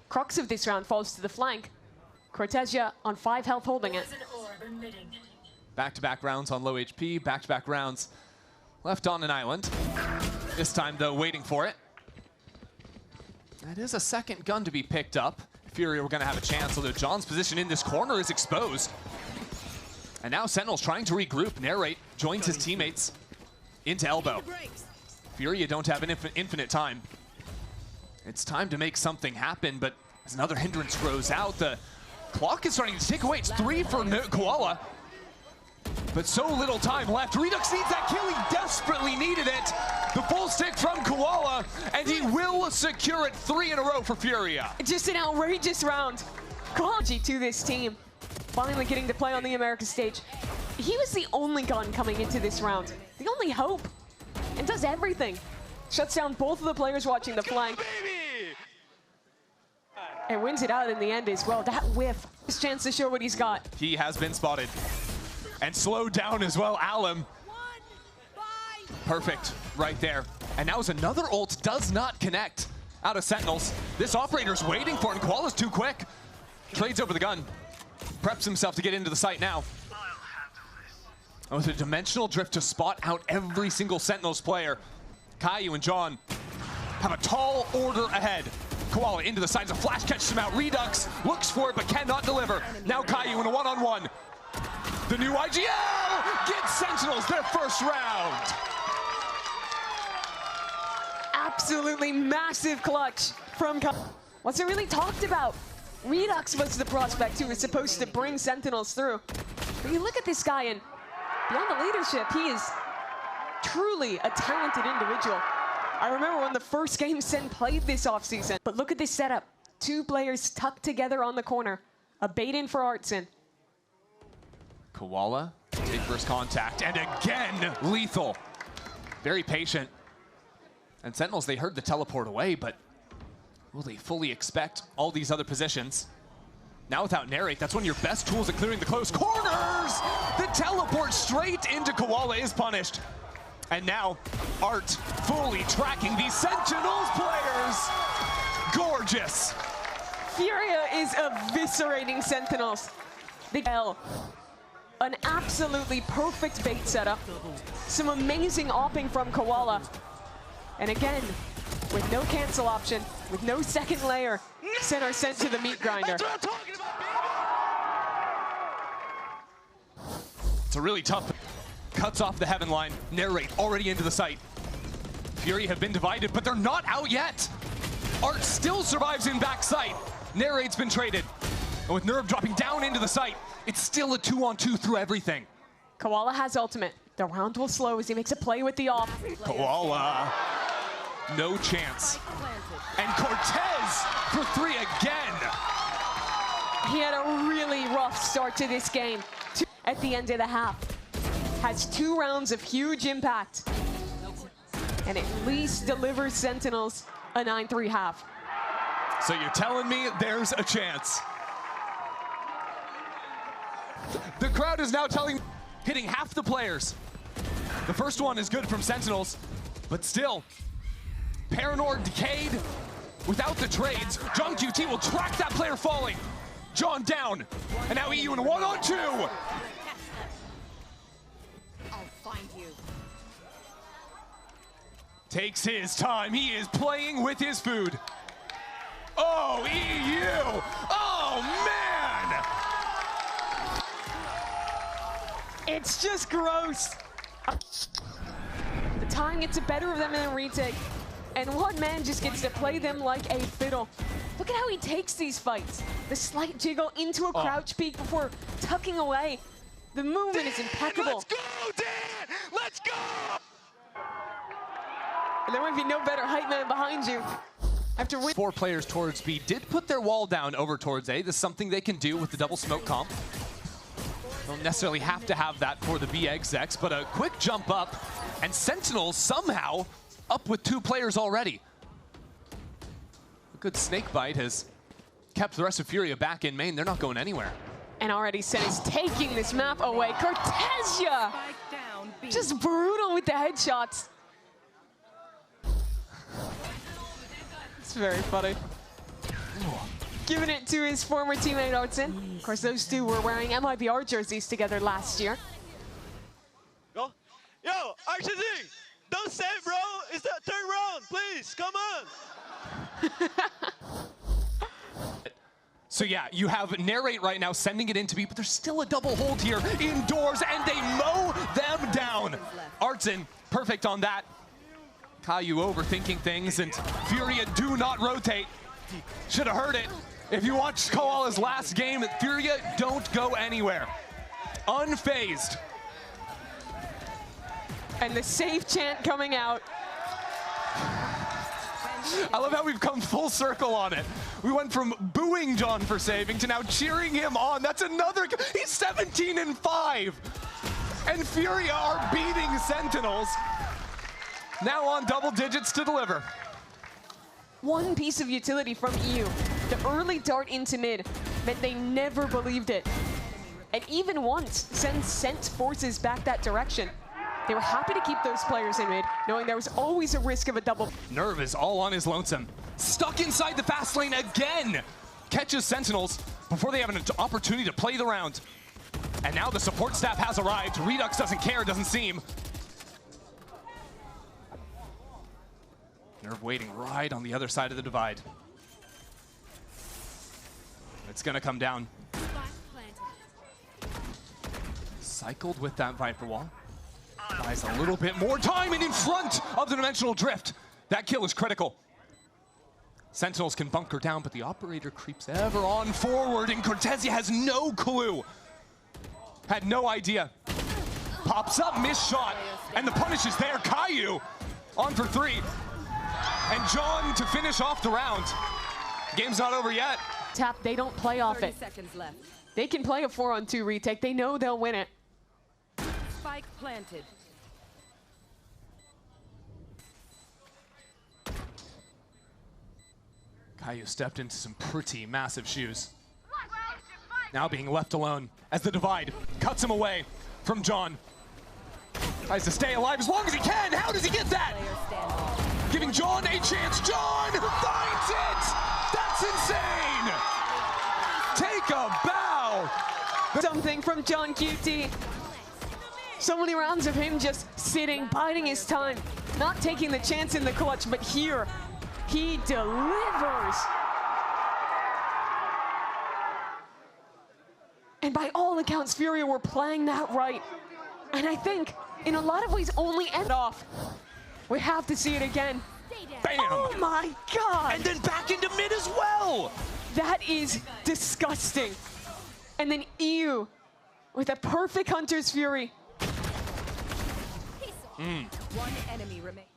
Crux of this round falls to the flank. Cortesia on 5 health holding it. Back-to-back rounds on low HP, back-to-back rounds left on an island. This time, though, waiting for it. That is a second gun to be picked up. Fury were going to have a chance, although John's position in this corner is exposed. And now Sentinel's trying to regroup. Narrate joins his teammates into elbow. Fury, you don't have an infinite time. It's time to make something happen, but as another hindrance grows out, the clock is starting to tick away. It's 3 for Koala, but so little time left. Redux needs that kill. He desperately needed it. The full stick from Koala, and he will secure it 3 in a row for Furia. Just an outrageous round. Quality to this team. Finally getting to play on the America stage. He was the only gun coming into this round. The only hope. And does everything. Shuts down both of the players watching the flank. And wins it out in the end as well. That whiff. His chance to show what he's got. He has been spotted. And slowed down as well, Alum. Perfect, right there. And now as another ult does not connect out of Sentinels. This operator's waiting for it, and Koala's too quick. Trades over the gun. Preps himself to get into the site now. With a dimensional drift to spot out every single Sentinels player. Caillou and John have a tall order ahead. Koala into the sides, a flash catches him out. Redux looks for it but cannot deliver. Now Caillou in a one-on-one. The new IGL gets Sentinels their first round. Absolutely massive clutch from wasn't really talked about. Redux was the prospect who was supposed to bring Sentinels through. But you look at this guy, and beyond the leadership, he is truly a talented individual. I remember when the first game Sen played this offseason. But look at this setup. 2 players tucked together on the corner. A bait-in for Artson. Koala, take first contact, and again, lethal. Very patient. And Sentinels, they heard the teleport away, but will they fully expect all these other positions? Now without Narrate, that's one of your best tools at clearing the close corners! The teleport straight into Koala is punished. And now, Art fully tracking these Sentinels players. Gorgeous. Furia is eviscerating Sentinels. An absolutely perfect bait setup. Some amazing opping from Koala. And again, with no cancel option, with no second layer, Sen are sent to the meat grinder. It's a really tough, cuts off the heaven line. Narrate already into the site. Fury have been divided, but they're not out yet. Art still survives in backside. Narrate's been traded. And with Nerve dropping down into the site, it's still a 2-on-2 through everything. Koala has ultimate. The round will slow as he makes a play with the off. Koala, no chance. And Cortez for 3 again. He had a really rough start to this game. At the end of the half. Has 2 rounds of huge impact. And at least delivers Sentinels a 9-3 half. So you're telling me there's a chance? The crowd is now hitting half the players. The first one is good from Sentinels, but still, Paranor decayed without the trades. John QT will track that player falling. John down, and now EU in a 1-on-2. I'll find you. Takes his time, he is playing with his food. Oh, EU, oh man! It's just gross. The time gets the better of them in a retake, and one man just gets to play them like a fiddle. Look at how he takes these fights. The slight jiggle into a crouch peek before tucking away. The movement is impeccable. Let's go, Dan! Let's go! And there might be no better hype man behind you. After 4 players towards B did put their wall down over towards A. This is something they can do with the double smoke comp. Don't necessarily have to have that for the B execs, but a quick jump up, and Sentinels somehow up with 2 players already. A good snake bite has kept the rest of Furia back in main. They're not going anywhere. And already Sen is taking this map away. Cortesia! Just brutal with the headshots. It's very funny. giving it to his former teammate Artsin. Of course, those two were wearing MIBR jerseys together last year. Yo, RCZ, don't save, bro. It's the third round, please. Come on. So yeah, you have Narrate right now sending it into B, but there's still a double hold here indoors, and they mow them down. Artsin, perfect on that. Caillou overthinking things, and Furia do not rotate. Should have heard it. If you watched Koala's last game, Furia don't go anywhere. Unfazed. And the save chant coming out. I love how we've come full circle on it. We went from booing John for saving to now cheering him on. That's another, he's 17-5. And Furia are beating Sentinels. Now on double digits to deliver. One piece of utility from EU. The early dart into mid meant they never believed it. And even once, Sen sent forces back that direction. They were happy to keep those players in mid, knowing there was always a risk of a double. Nerve is all on his lonesome. Stuck inside the fast lane again. Catches Sentinels before they have an opportunity to play the round. And now the support staff has arrived. Redux doesn't care, doesn't seem. Nerve waiting right on the other side of the divide. It's gonna come down. Cycled with that Viper Wall. Buys a little bit more time and in front of the Dimensional Drift. That kill is critical. Sentinels can bunker down, but the operator creeps ever on forward, and Cortezia has no clue. Had no idea. Pops up, missed shot, and the punish is there. Caillou on for 3. And John to finish off the round. Game's not over yet. Tap, they don't play off it. 30 seconds left. They can play a 4-on-2 retake. They know they'll win it. Spike planted. Caillou stepped into some pretty massive shoes. Now being left alone as the divide cuts him away from John. Tries to stay alive as long as he can. How does he get that? Giving John a chance. John finds it! That's insane! Take a bow! Something from John QT. So many rounds of him just sitting, biding his time, not taking the chance in the clutch, but here, he delivers. And by all accounts, Furia were playing that right. And I think, in a lot of ways, only end off. We have to see it again. Bam! Oh my God! And then back into mid as well! That is disgusting. And then EU with a perfect Hunter's Fury. One enemy remains.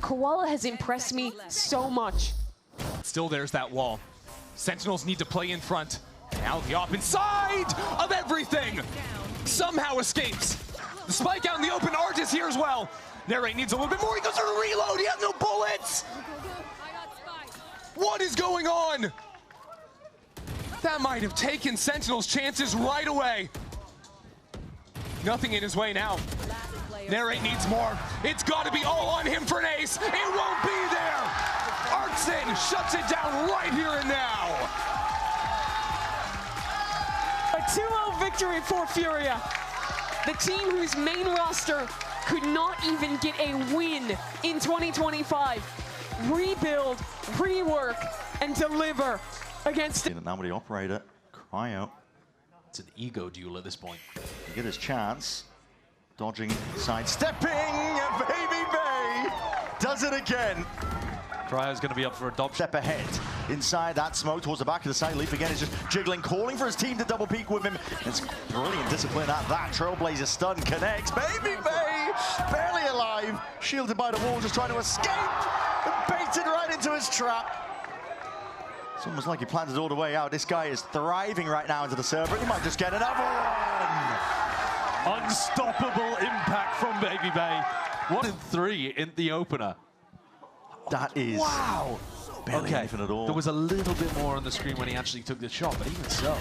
Koala has impressed me so much. Still there's that wall. Sentinels need to play in front. Now the op inside of everything somehow escapes. The spike out in the open. Art is here as well. Narrate needs a little bit more. He goes to reload. He has no bullets. What is going on? That might have taken Sentinel's chances right away. Nothing in his way now. Narrate needs more. It's got to be all on him for an ace. It won't be there. Artsin shuts it down right here and now. A 2-0 victory for Furia. The team whose main roster could not even get a win in 2025. Rebuild, rework, and deliver against And now with the operator, Cryo. It's an ego duel at this point. To get his chance. Dodging, sidestepping, and Baby Bay does it again. Cryo's going to be up for adoption. Step ahead. Inside that smoke towards the back of the side. Leap again is just jiggling, calling for his team to double peek with him. It's brilliant discipline at that. Trailblazer stun connects. Baby Bay barely alive. Shielded by the wall, just trying to escape. And baited right into his trap. It's almost like he planned it all the way out. This guy is thriving right now into the server. He might just get another one. Unstoppable impact from Baby Bay. 1 and 3 in the opener. That is Wow. barely anything at all. There was a little bit more on the screen when he actually took the shot, but even so.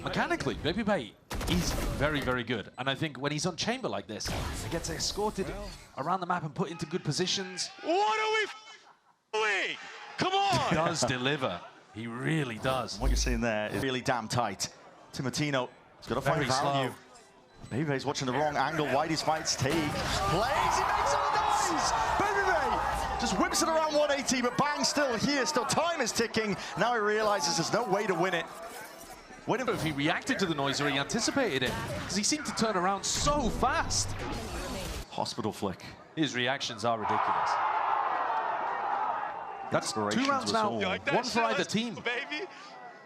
Mechanically, Baby Bay is very, very good. And I think when he's on chamber like this, he gets escorted around the map and put into good positions. What are we doing? Come on! does deliver. He really does. What you're seeing there is really damn tight. Timotino has got to find value. Baby's watching the wrong angle. Whitey's fights take. Plays, he makes all the noise! Baby just whips it around 180, but Bang's still here. Still time is ticking. Now he realizes there's no way to win it. If he reacted to the noise or he anticipated it, because he seemed to turn around so fast. Hospital flick. His reactions are ridiculous. That's 2 rounds now, one for either team. Baby.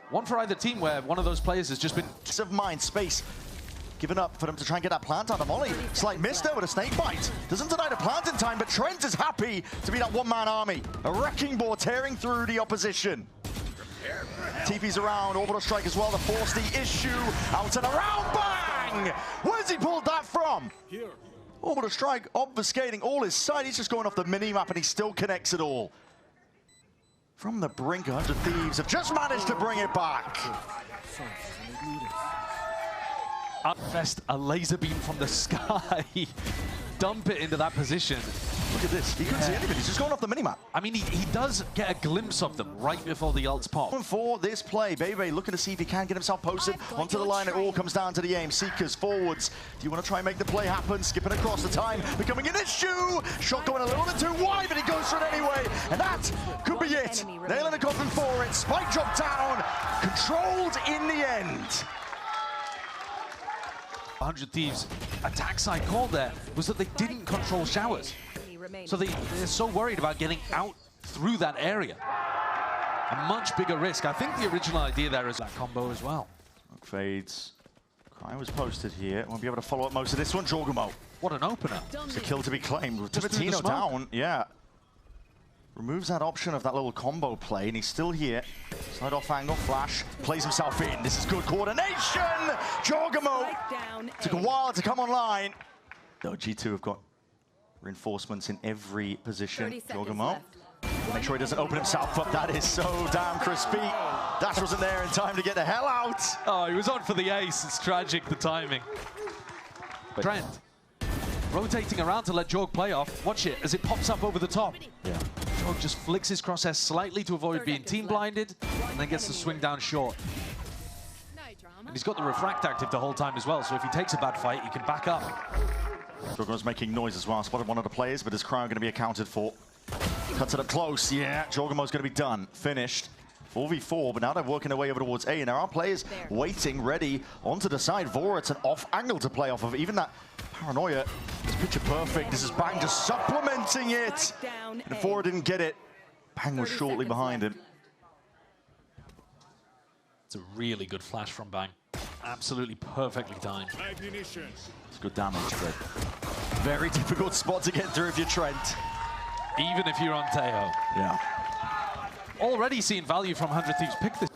One for either team where one of those players has just been... Of mind, space. Given up for them to try and get that plant out of Molly. Slight miss there with a snake bite. Doesn't deny the plant in time, but Trent is happy to be that one-man army. A wrecking ball tearing through the opposition. TP's around, orbital strike as well to force the issue. Out and around, bang! Where's he pulled that from? Orbital strike obfuscating all his sight. He's just going off the mini-map and he still connects it all. From the brink, 100 Thieves have just managed to bring it back. Fest a laser beam from the sky. Dump it into that position. Look at this. He couldn't see anybody. He's just going off the minimap. I mean, he does get a glimpse of them right before the ults pop. For this play, Bebe looking to see if he can get himself posted onto the line. It all comes down to the aim. Seekers forwards. Do you want to try and make the play happen? Skipping across the time, becoming an issue. Shot going a little bit too wide, but he goes for it anyway. And that could be it. Nailing a coffin for it. Spike drop down. Controlled in the end. 100 Thieves attack side call there was that they didn't control showers. So they're so worried about getting out through that area. A much bigger risk. I think the original idea there is that combo as well. Fades. Cry was posted here. Won't be able to follow up most of this one. Jorgamo. What an opener. It's a kill to be claimed. Just through the Timotino smoke. down. Yeah. Removes that option of that little combo play, and he's still here. Slide off angle, flash, plays himself in. This is good coordination! Jorgamo took a while to come online. Though G2 have got reinforcements in every position. Jorgamo, make sure he doesn't open himself up. That is so damn crispy. Dash wasn't there in time to get the hell out. Oh, he was on for the ace. It's tragic, the timing. But Trent, rotating around to let Jorg play off. Watch it as it pops up over the top. Yeah. Jorg just flicks his crosshair slightly to avoid being team blinded, and then gets the swing down short. And he's got the refract active the whole time as well, so if he takes a bad fight, he can back up. Jorgamo's making noise as well. Spotted one of the players, but his crowd going to be accounted for. Cuts it up close. Yeah, Jorgamo's going to be done. Finished. 4v4, but now they're working their way over towards A, and there are players waiting, ready, onto the side. Vorit's an off angle to play off of. Even that paranoia is picture perfect. This is Bang just supplementing it. And Vorit didn't get it. Bang was shortly behind him. It's a really good flash from Bang. Absolutely perfectly timed. It's good damage, but very difficult spot to get through if you're Trent. Even if you're on Teo. Yeah. Already seeing value from 100 Thieves pick this.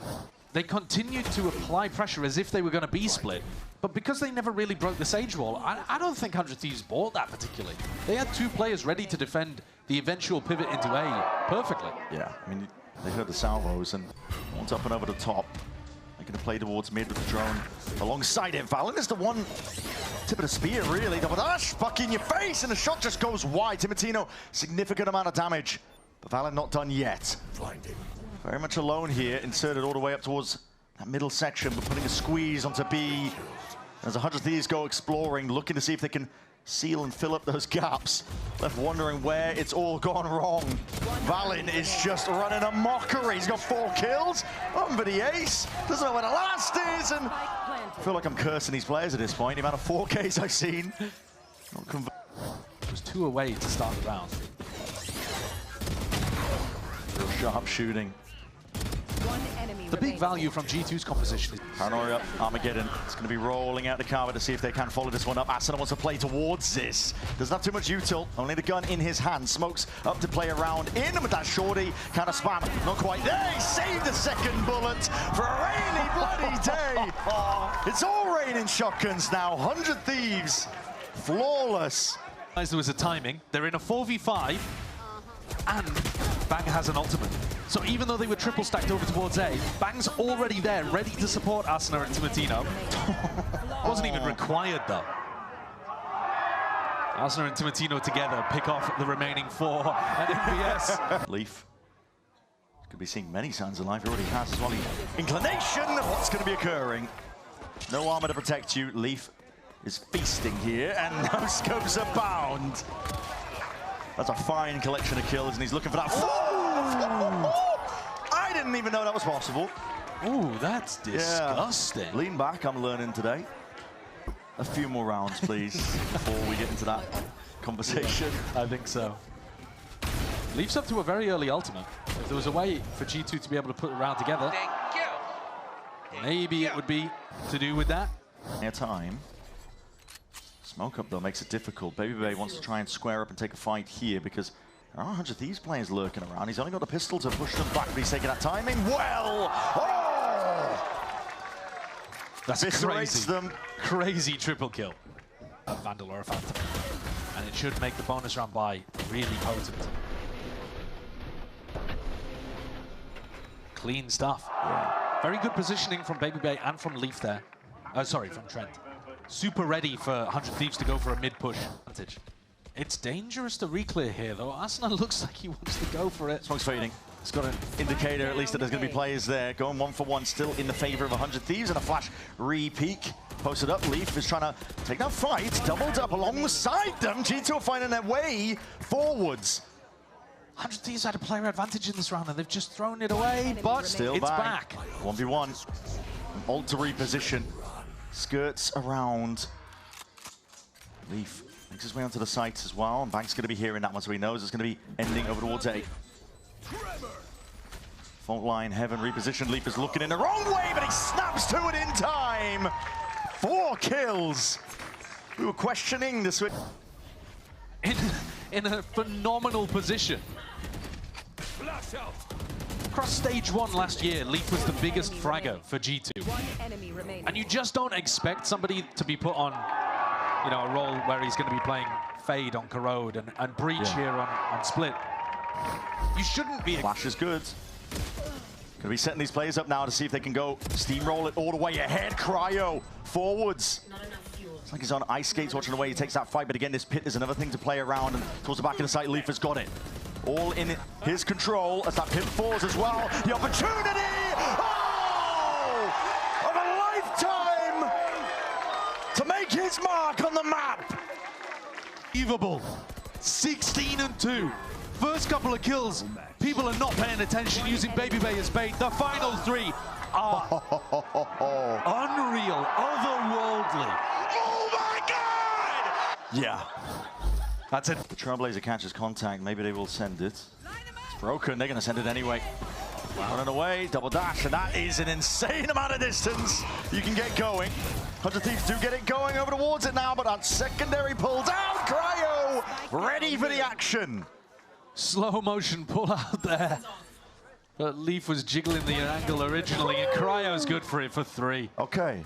They continued to apply pressure as if they were going to be split, but because they never really broke the Sage wall, I don't think 100 Thieves bought that particularly. They had 2 players ready to defend the eventual pivot into A perfectly. Yeah, I mean, they heard the salvos, and one's up and over the top. Making a play towards mid with the drone alongside it. Valen is the one tip of the spear, really. Double dash, fuck in your face, and the shot just goes wide. Timotino, significant amount of damage, but Valen not done yet. Very much alone here, inserted all the way up towards that middle section, but putting a squeeze onto B. As 100 Thieves go exploring, looking to see if they can seal and fill up those gaps. Left wondering where it's all gone wrong. Valen is just running a mockery. He's got 4 kills. Under the ace. Doesn't know where the last is. And I feel like I'm cursing these players at this point. The amount of 4Ks I've seen. It was 2 away to start the round. Real sharp shooting. The big value from G2's composition is Paranoia, Armageddon. It's going to be rolling out the carpet to see if they can follow this one up. Asuna wants to play towards this. Doesn't have too much util, only the gun in his hand. Smokes up to play around in with that shorty. Kind of spam, not quite there. He saved the second bullet for a rainy bloody day. It's all raining shotguns now. 100 Thieves, flawless. there was a timing. They're in a 4v5, and Bang has an ultimate. So even though they were triple stacked over towards A, Bang's already there, ready to support Asuna and Timotino. Wasn't even required, though. Asuna and Timotino together pick off the remaining 4 at MBS. Leaf Could be seeing many signs of life. He already has as well. Inclination of what's going to be occurring. No armor to protect you. Leaf is feasting here, and no scopes abound. That's a fine collection of kills, and he's looking for that. I didn't even know that was possible. Ooh, that's disgusting. Yeah. Lean back, I'm learning today. A few more rounds, please, before we get into that conversation. I think so. Leaf's up to a very early ultimate. If there was a way for G2 to be able to put the round together, maybe it would be to do with that. Near time. Smoke up, though, makes it difficult. Baby wants to try and square up and take a fight here because there are 100 Thieves players lurking around. He's only got a pistol to push them back, but he's taking that timing well. Oh! That's Eviscerates them. Crazy triple kill. A Vandal or a Phantom. And it should make the bonus round bye really potent. Clean stuff. Yeah. Very good positioning from Baby and from Leaf there. Sorry, from Trent. Super ready for 100 Thieves to go for a mid-push advantage. It's dangerous to reclear here, though. Asuna looks like he wants to go for it. Smoke's fading. It's got an indicator, at least, that there's going to be players there. Going 1-for-1, still in the favor of 100 Thieves, and a flash re-peek. Posted up, Leaf is trying to take that fight. Doubled up alongside them. G2 are finding their way forwards. 100 Thieves had a player advantage in this round, and they've just thrown it away, but still it's back. 1v1. Ult to reposition. Skirts around. Leaf makes his way onto the sites as well, and Bank's going to be hearing that one, so he knows it's going to be ending over towards A. Fault line, Heaven repositioned. Leaf is looking in the wrong way, but he snaps to it in time. 4 kills. We were questioning the switch. In a phenomenal position. Across stage 1 last year, Leaf was the biggest fragger for G2. And you just don't expect somebody to be put on, you know, a role where he's going to be playing Fade on Corrode and Breach here on Split. You shouldn't be. Flash is good. Gonna be setting these players up now to see if they can go steamroll it all the way ahead. Cryo forwards. It's like he's on ice skates watching the way he takes that fight, but again, this pit is another thing to play around, and towards the back of the site, Leaf has got it. All in his control as that pit falls as well. The opportunity! Oh! Of a lifetime! To make his mark on the map! Unbelievable. 16-2. First couple of kills, people are not paying attention, using Baby as bait. The final 3 are unreal, otherworldly. Oh my God! Yeah. That's it. The Trailblazer catches contact. Maybe they will send it. It's broken. They're going to send it anyway. Running away, double dash, and that is an insane amount of distance you can get going. 100 Thieves do get it going over towards it now, but that secondary pull down. Cryo ready for the action. Slow motion pull out there. But Leaf was jiggling the angle originally, and Cryo's good for it for 3. Okay.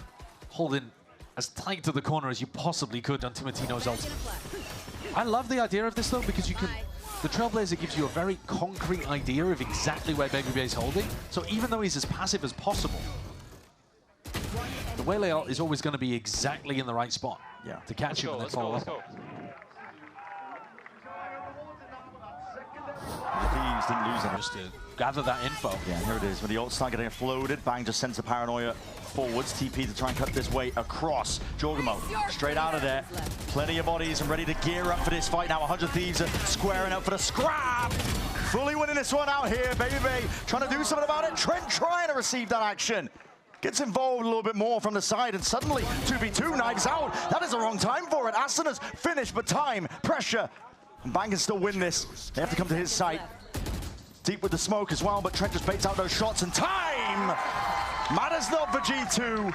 Holding as tight to the corner as you possibly could on Timotino's ult. I love the idea of this, though, because you can... The Trailblazer gives you a very concrete idea of exactly where Baby is holding. So even though he's as passive as possible, the Waylay ult is always going to be exactly in the right spot to catch him and then follow up. Thieves didn't lose any. Just to gather that info. Yeah, here it is. When the ult's start getting floated, Bang just sends the paranoia forwards. TP to try and cut this way across. Jorgamo straight out of there. Plenty of bodies and ready to gear up for this fight now. 100 Thieves are squaring up for the scrap. Fully winning this one out here. Baby trying to do something about it. Trent trying to receive that action. Gets involved a little bit more from the side, and suddenly 2v2 knives out. That is the wrong time for it. Asuna's finished, but time, pressure. And Bang can still win this. They have to come to his side. Deep with the smoke as well, but Trent just baits out those shots, and time matters not for G2.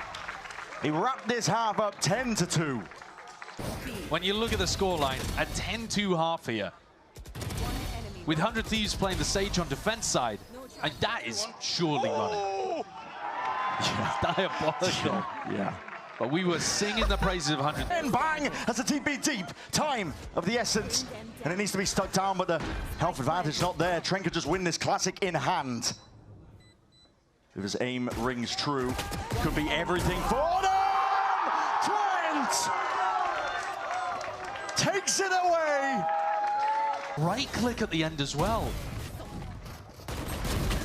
He wrapped this half up 10-2. When you look at the scoreline, a 10-2 half here, with 100 Thieves playing the Sage on defense side, and that is surely running. Yeah, diabolical. Yeah. But we were singing the praises of 100. And Bang has a TP deep. Time of the essence. And it needs to be stuck down, but the health advantage not there. Trent could just win this classic in hand. If his aim rings true, could be everything for them! Trent takes it away. Right click at the end as well.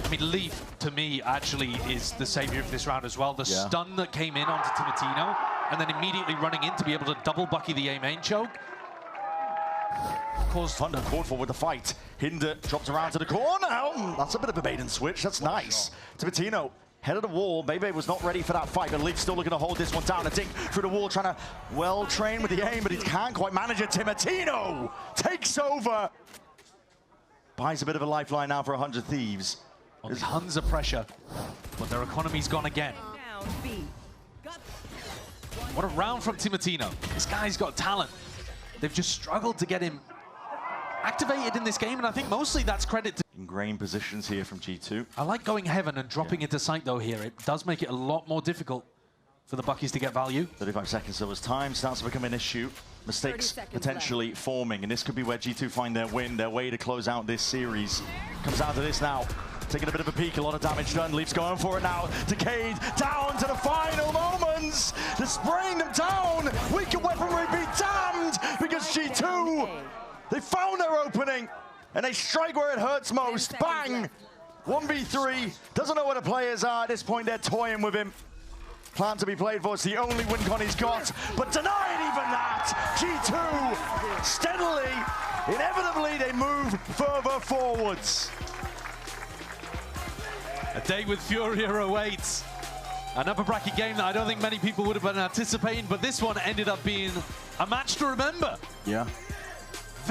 I mean, Leaf, to me, actually is the savior of this round as well. The stun that came in onto Timotino, and then immediately running in to be able to double Bucky the A main choke. Caused Thunder called for with the fight. Hinder drops around to the corner. That's a bit of a bait and switch. That's nice. Timotino head of the wall. Bebe was not ready for that fight, but Leaf's still looking to hold this one down. I think through the wall, trying to well train with the aim, but he can't quite manage it. Timotino takes over. Buys a bit of a lifeline now for 100 Thieves. Well, tons of pressure, but their economy's gone again. Down B. What a round from Timotino. This guy's got talent. They've just struggled to get him activated in this game, and I think mostly that's credit to... Ingrained positions here from G2. I like going heaven and dropping into sight, though, here. It does make it a lot more difficult for the Buckies to get value. 35 seconds so as time starts to become an issue. Mistakes potentially forming, and this could be where G2 find their win, their way to close out this series. Comes down to this now. Taking a bit of a peek, a lot of damage done. Leafs going for it now. Decade down to the final moments. They're spraying them down. Weaker weaponry be damned, because G2, they found their opening and they strike where it hurts most. Bang! 1v3. Doesn't know where the players are at this point. They're toying with him. Plan to be played for. It's the only win con he's got, but denied even that. G2 steadily, inevitably, they move further forwards. A day with Furia awaits. An upper bracket game that I don't think many people would have been anticipating, but this one ended up being a match to remember. Yeah.